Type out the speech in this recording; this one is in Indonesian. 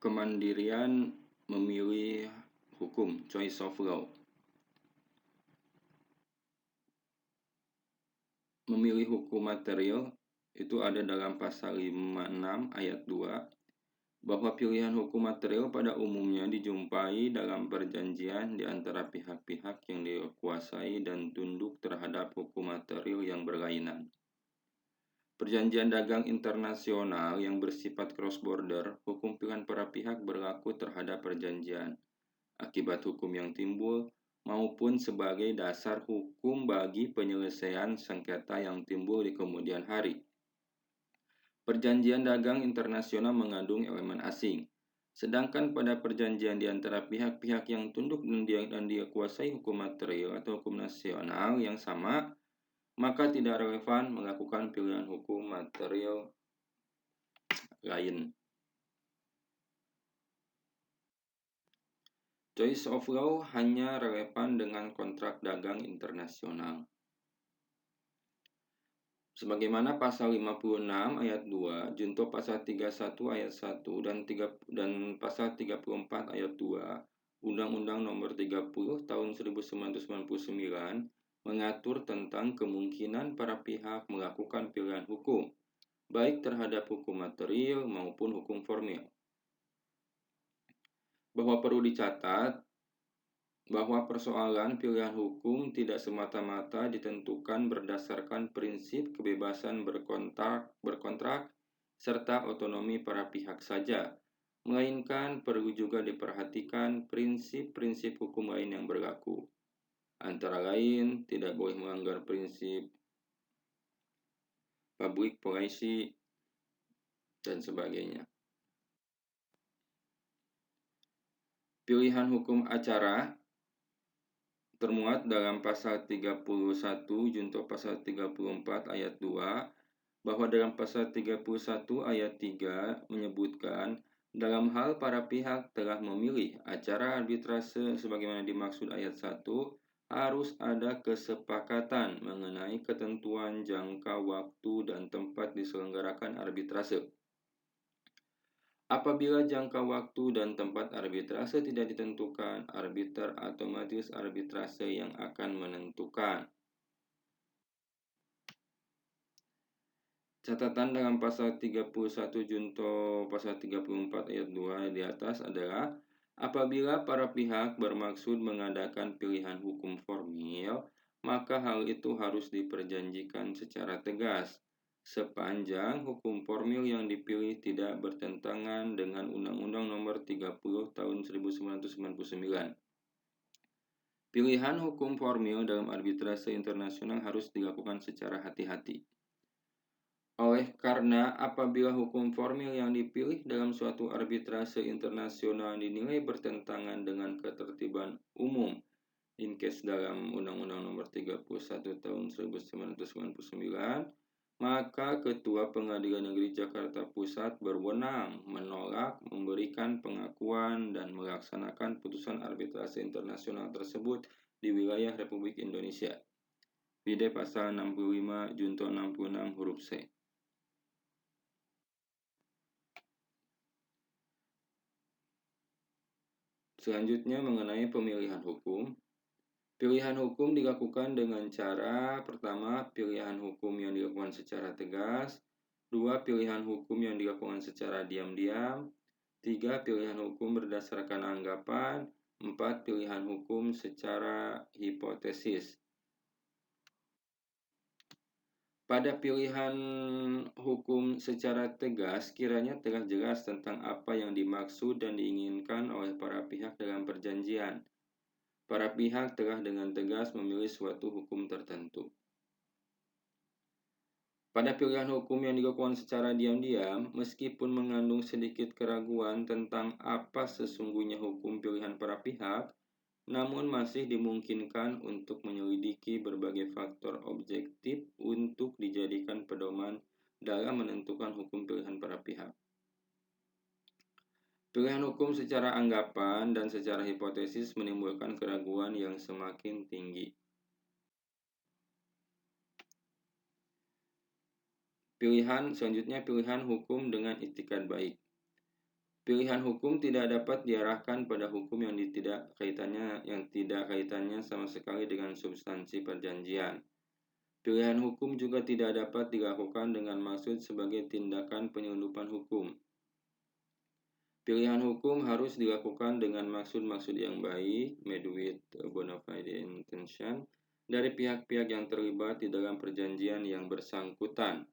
Kemandirian memilih hukum, choice of law. Memilih hukum material itu ada dalam pasal 56 ayat 2, bahwa pilihan hukum material pada umumnya dijumpai dalam perjanjian di antara pihak-pihak yang dikuasai dan tunduk terhadap hukum material yang berlainan. Perjanjian dagang internasional yang bersifat cross-border, hukum pilihan para pihak berlaku terhadap perjanjian, akibat hukum yang timbul, maupun sebagai dasar hukum bagi penyelesaian sengketa yang timbul di kemudian hari. Perjanjian dagang internasional mengandung elemen asing, sedangkan pada perjanjian di antara pihak-pihak yang tunduk dan dikuasai hukum material atau hukum nasional yang sama, maka tidak relevan melakukan pilihan hukum material lain. Choice of law hanya relevan dengan kontrak dagang internasional. Sebagaimana pasal 56 ayat 2, junto pasal 31 ayat 1 dan pasal 34 ayat 2 Undang-Undang Nomor 30 Tahun 1999 mengatur tentang kemungkinan para pihak melakukan pilihan hukum, baik terhadap hukum material maupun hukum formil. Bahwa perlu dicatat bahwa persoalan pilihan hukum tidak semata-mata ditentukan berdasarkan prinsip kebebasan berkontrak serta otonomi para pihak saja, melainkan perlu juga diperhatikan prinsip-prinsip hukum lain yang berlaku. Antara lain, tidak boleh melanggar prinsip public policy dan sebagainya. Pilihan hukum acara termuat dalam pasal 31 junto pasal 34 ayat 2, bahwa dalam pasal 31 ayat 3 menyebutkan dalam hal para pihak telah memilih acara arbitrase sebagaimana dimaksud ayat 1, harus ada kesepakatan mengenai ketentuan jangka waktu dan tempat diselenggarakan arbitrase. Apabila jangka waktu dan tempat arbitrase tidak ditentukan, arbiter atau majelis arbitrase yang akan menentukan. Catatan dalam pasal 31 junto pasal 34 ayat 2 di atas adalah apabila para pihak bermaksud mengadakan pilihan hukum formil, maka hal itu harus diperjanjikan secara tegas, sepanjang hukum formil yang dipilih tidak bertentangan dengan Undang-Undang Nomor 30 Tahun 1999. Pilihan hukum formil dalam arbitrase internasional harus dilakukan secara hati-hati. Oleh karena apabila hukum formil yang dipilih dalam suatu arbitrase internasional dinilai bertentangan dengan ketertiban umum in case dalam Undang-Undang Nomor 31 Tahun 1999, maka Ketua Pengadilan Negeri Jakarta Pusat berwenang menolak, memberikan pengakuan, dan melaksanakan putusan arbitrase internasional tersebut di wilayah Republik Indonesia. Vide pasal 65 junto 66 huruf C. Selanjutnya mengenai pemilihan hukum. Pilihan hukum dilakukan dengan cara pertama, pilihan hukum yang dilakukan secara tegas, 2, pilihan hukum yang dilakukan secara diam-diam, 3, pilihan hukum berdasarkan anggapan, 4, pilihan hukum secara hipotesis. Pada pilihan hukum secara tegas, kiranya telah jelas tentang apa yang dimaksud dan diinginkan oleh para pihak dalam perjanjian. Para pihak telah dengan tegas memilih suatu hukum tertentu. Pada pilihan hukum yang dilakukan secara diam-diam, meskipun mengandung sedikit keraguan tentang apa sesungguhnya hukum pilihan para pihak, namun masih dimungkinkan untuk menyelidiki berbagai faktor objektif untuk dijadikan pedoman dalam menentukan hukum pilihan para pihak. Pilihan hukum secara anggapan dan secara hipotesis menimbulkan keraguan yang semakin tinggi. Selanjutnya pilihan hukum dengan itikad baik. Pilihan hukum tidak dapat diarahkan pada hukum yang tidak kaitannya sama sekali dengan substansi perjanjian. Pilihan hukum juga tidak dapat dilakukan dengan maksud sebagai tindakan penyelundupan hukum. Pilihan hukum harus dilakukan dengan maksud-maksud yang baik, made with a bona fide intention, dari pihak-pihak yang terlibat di dalam perjanjian yang bersangkutan.